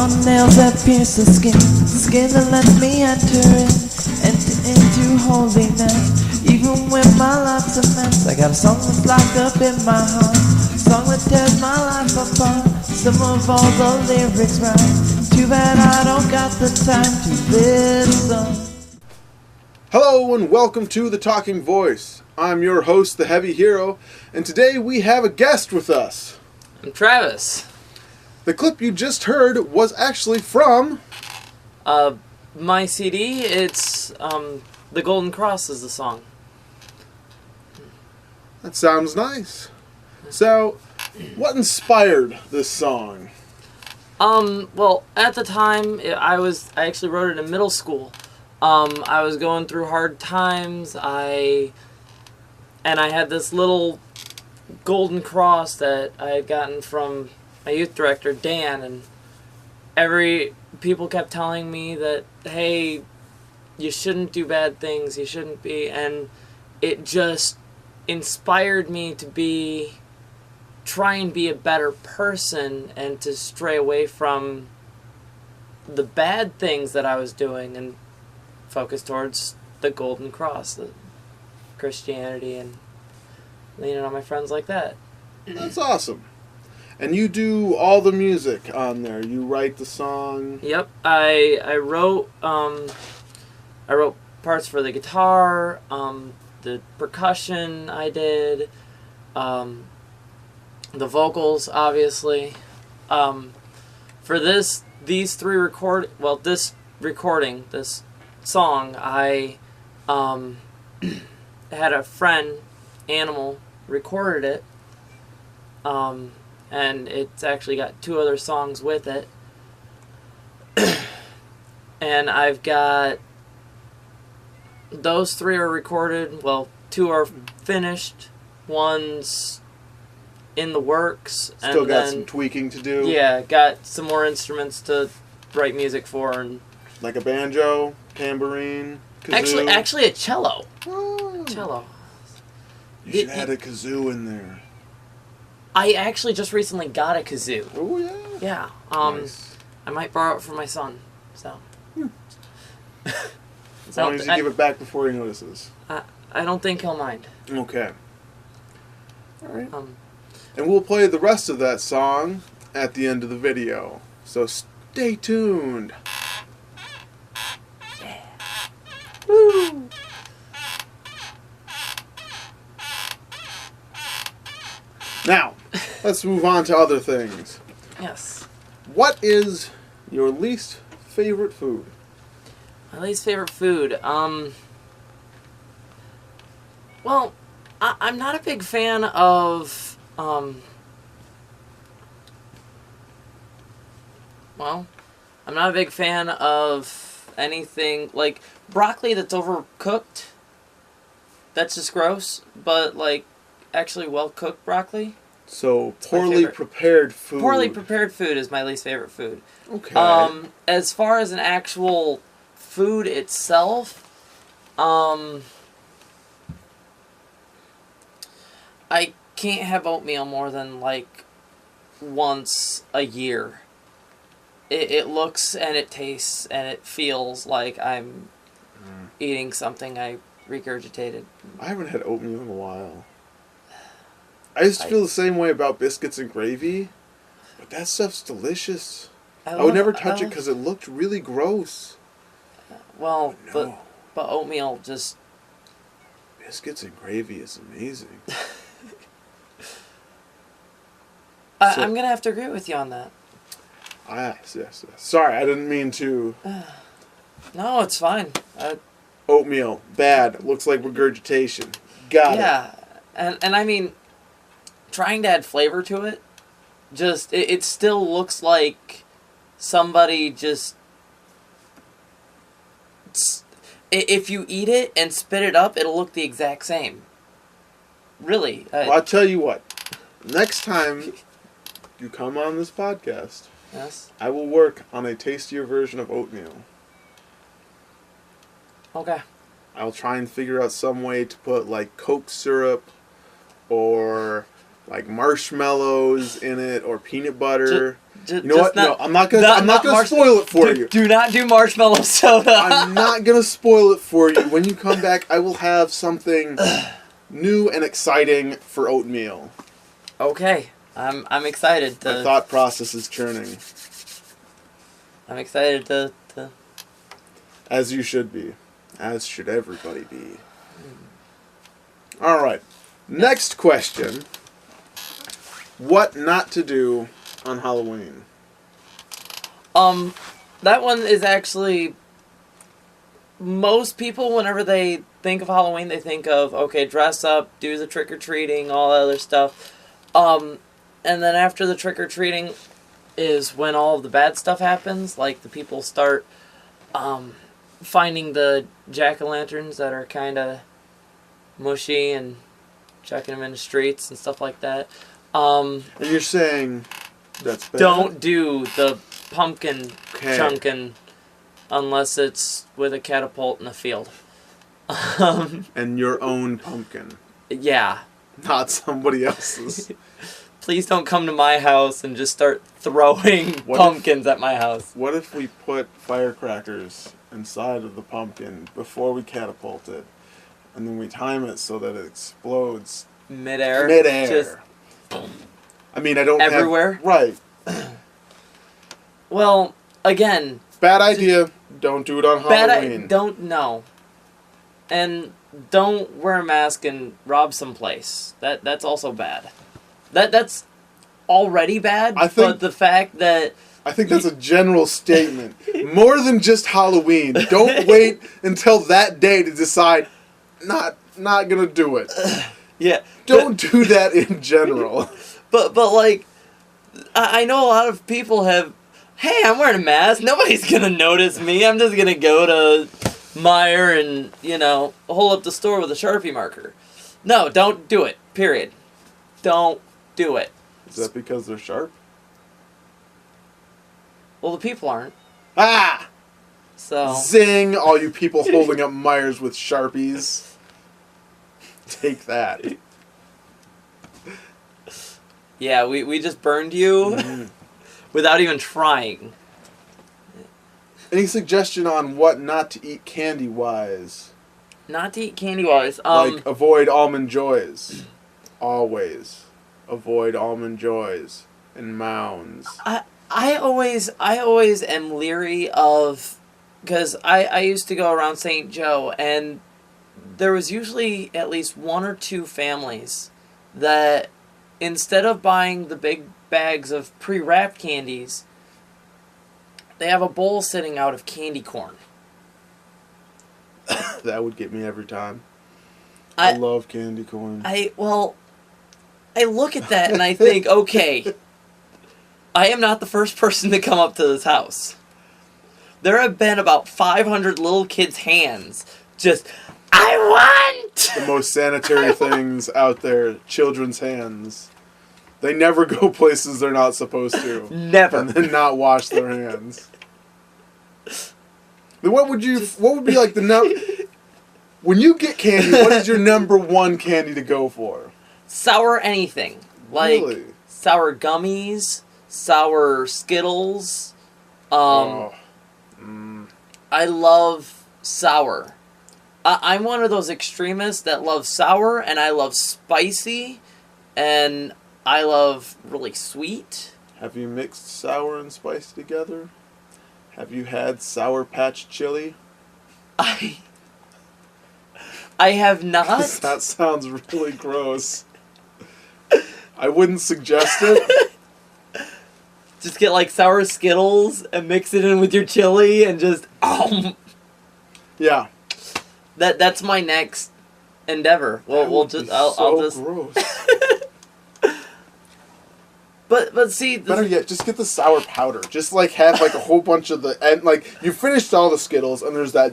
long nails that pierce the skin, skin that let me enter into holiness. Even when my life's a mess, I got a song that's locked up in my heart, a song that tears my life apart. Some of all the lyrics right. Too bad I don't got the time to listen. Hello and welcome to The Talking Voice. I'm your host, The Heavy Hero, and today we have a guest with us. I'm Travis. The clip you just heard was actually from... my CD, it's, The Golden Cross is the song. That sounds nice. So, what inspired this song? Well, at the time, I actually wrote it in middle school. I was going through hard times, and I had this little golden cross that I had gotten from my youth director, Dan, and people kept telling me that, hey, you shouldn't do bad things, you shouldn't be, and it just inspired me to try and be a better person and to stray away from the bad things that I was doing and focus towards the Golden Cross, the Christianity, and leaning on my friends like that. That's awesome. And you do all the music on there. You write the song. Yep, I wrote parts for the guitar, the percussion I did, the vocals, obviously. For this song, I had a friend, Animal, recorded it, and it's actually got 2 other songs with it. And I've got those 3 are recorded. Well, 2 are finished. One's in the works. Still got some tweaking to do. Yeah, got some more instruments to write music for, and like a banjo, tambourine, kazoo. Actually a cello. Oh. Cello. You should add a kazoo in there. I actually just recently got a kazoo. Oh yeah. Yeah. Nice. I might borrow it from my son. So. As long as you give it back before he notices. I don't think he'll mind. Okay. All right. And we'll play the rest of that song at the end of the video. So stay tuned. Yeah. Woo! Now, let's move on to other things. Yes. What is your least favorite food? My least favorite food? Well, I'm not a big fan of, I'm not a big fan of anything, like, broccoli that's overcooked. That's just gross, but, like, actually well-cooked broccoli. So, poorly prepared food. Poorly prepared food is my least favorite food. Okay. As far as an actual food itself, I can't have oatmeal more than, like, once a year. It looks and it tastes and it feels like I'm eating something I regurgitated. I haven't had oatmeal in a while. I used to feel the same way about biscuits and gravy, but that stuff's delicious. I would never touch it because it looked really gross. Well, no. but oatmeal just... Biscuits and gravy is amazing. I'm going to have to agree with you on that. Yes. Sorry, I didn't mean to... No, it's fine. Oatmeal, bad. Looks like regurgitation. Got it. Yeah, and I mean, trying to add flavor to it, just, it still looks like somebody just... If you eat it and spit it up, it'll look the exact same. Really. Well, I'll tell you what. Next time you come on this podcast, yes, I will work on a tastier version of oatmeal. Okay. I'll try and figure out some way to put, like, Coke syrup or like marshmallows in it or peanut butter. You know what? No, I'm not gonna spoil it for you. Do not do marshmallow soda. I'm not gonna spoil it for you. When you come back, I will have something new and exciting for oatmeal. Okay, I'm excited. My thought process is churning. I'm excited to. As you should be. As should everybody be. All right. Next question. What not to do on Halloween? That one is actually... Most people, whenever they think of Halloween, they think of, okay, dress up, do the trick-or-treating, all that other stuff. And then after the trick-or-treating is when all of the bad stuff happens. Like, the people start... finding the jack-o'-lanterns that are kind of mushy and chucking them in the streets and stuff like that. And you're saying that's bad? Don't do the pumpkin chunking unless it's with a catapult in the field. And your own pumpkin. Yeah. Not somebody else's. Please don't come to my house and just start throwing pumpkins at my house. What if we put firecrackers inside of the pumpkin before we catapult it, and then we time it so that it explodes midair. Just, I mean, I don't everywhere. Right. Well, again. Bad idea. Don't do it on Halloween. No. And don't wear a mask and rob someplace. That's also bad. That's already bad. But the fact that. I think that's a general statement. More than just Halloween. Don't wait until that day to decide, not gonna do it. Yeah. Don't do that in general. But like, I know a lot of people have, hey, I'm wearing a mask. Nobody's gonna notice me. I'm just gonna go to Meijer and, hold up the store with a Sharpie marker. No, don't do it. Period. Don't do it. Is that because they're sharp? Well, the people aren't. Ah! So. Zing! All you people holding up Meijers with Sharpies. Take that. Yeah, we just burned you without even trying. Any suggestion on what not to eat candy-wise? Not to eat candy-wise? Like, avoid Almond Joys. Always. Avoid Almond Joys and Mounds. I always am leery of, because I used to go around St. Joe, and there was usually at least one or two families that instead of buying the big bags of pre-wrapped candies, they have a bowl sitting out of candy corn. That would get me every time. I love candy corn. I look at that and I think, okay, I am not the first person to come up to this house. There have been about 500 little kids' hands just, I want! The most sanitary things out there, children's hands. They never go places they're not supposed to. Never. And then not wash their hands. Then what would be like when you get candy, what is your number one candy to go for? Sour anything. Like really? Sour gummies, sour Skittles. I love sour. I'm one of those extremists that love sour, and I love spicy, and I love really sweet. Have you mixed sour and spicy together? Have you had Sour Patch chili? I have not. That sounds really gross. I wouldn't suggest it. Just get like sour Skittles and mix it in with your chili and just Yeah. That's my next endeavor. I'll just gross. But see, better yet, just get the sour powder. Just like have like a whole bunch of and like you finished all the Skittles and there's that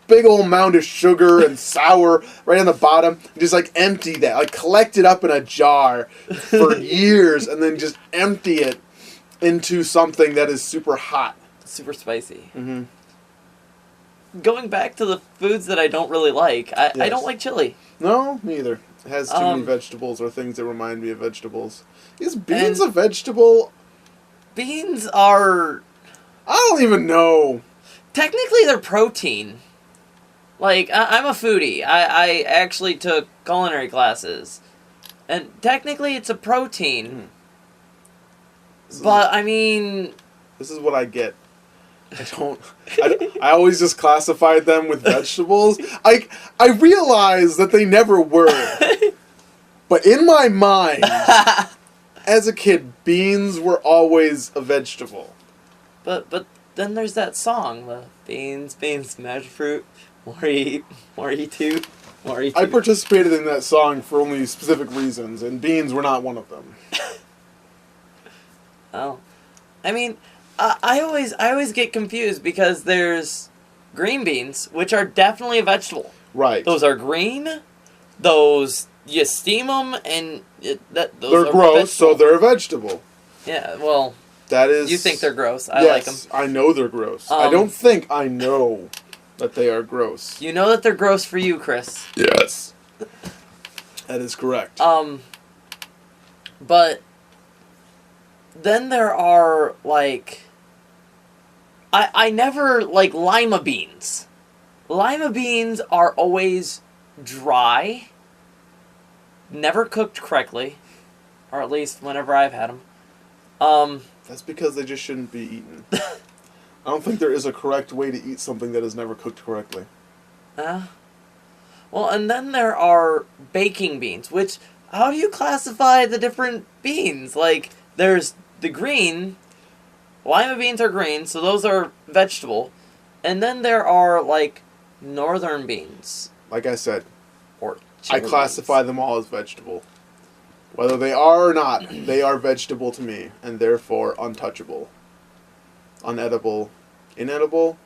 big old mound of sugar and sour right on the bottom. You just like empty that, like collect it up in a jar for years and then just empty it into something that is super hot. Super spicy. Mm-hmm. Going back to the foods that I don't really like, I don't like chili. No, me either. It has too many vegetables or things that remind me of vegetables. Is beans And- a vegetable? Beans are... I don't even know. Technically, they're protein. Like, I'm a foodie. I actually took culinary classes. And technically, it's a protein. But, I mean... This is what I get. I always just classified them with vegetables. I realized that they never were. But in my mind, as a kid, beans were always a vegetable. But then there's that song, the beans, magic fruit, more eat two, more eat two. I participated in that song for only specific reasons, and beans were not one of them. Oh. I mean, I always get confused because there's green beans, which are definitely a vegetable. Right. Those are green. Those, you steam them, and those they're are gross, so vegetable. they're a vegetable. Yeah, well, That is... you think they're gross. I like them. Yes, I know they're gross. I don't think I know that they are gross. You know that they're gross for you, Chris. Yes. That is correct. But then there are, like... I never like lima beans. Lima beans are always dry, never cooked correctly, or at least whenever I've had them. That's because they just shouldn't be eaten. I don't think there is a correct way to eat something that is never cooked correctly. Well, and then there are baking beans, which, how do you classify the different beans? Like, there's the green, lima beans are green, so those are vegetable, and then there are, like, northern beans. Like I said, Or I chili classify beans. them all as vegetable. Whether they are or not, they are vegetable to me, and therefore untouchable. Unedible. Inedible?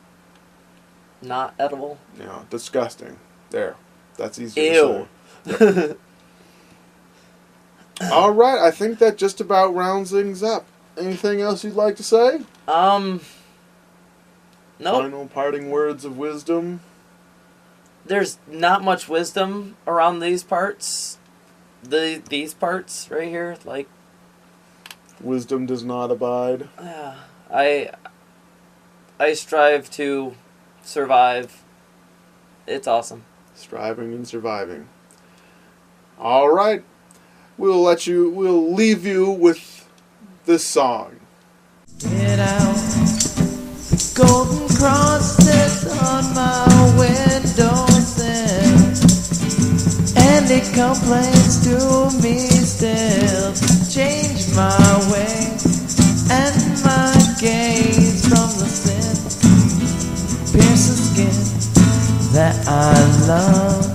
Not edible. Yeah, disgusting. There. That's easier Ew. to say. Alright, I think that just about rounds things up. Anything else you'd like to say? Nope. Final parting words of wisdom? There's not much wisdom around these parts. These parts right here, like, Wisdom does not abide. I strive to survive. It's awesome. Striving and surviving. Alright. We'll leave you with this song. Get out. The golden cross sits on my windowsill, and it complains to me still. Change my ways and my gaze from the sin. Pierce the skin that I love.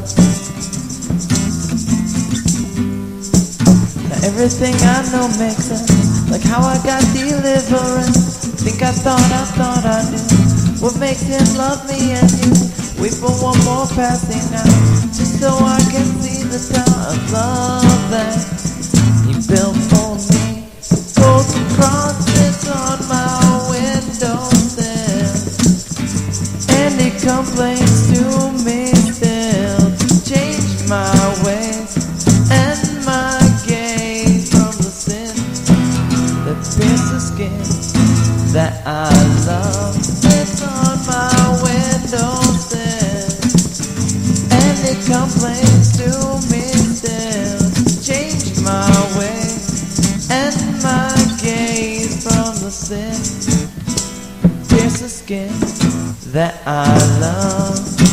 Now everything I know makes sense, like how I got deliverance. Think I thought I knew what makes him love me and you. Wait for one more passing out, just so I can see the tower of love that he built for me. Golden cross sits on my windowsill, and he complains to me still. Change my ways and my gaze from the sin that pierces skin that I love. Sits on my windowsill, and it complains to me still. Change my ways and my gaze from the sin. Pierce the skin that I love.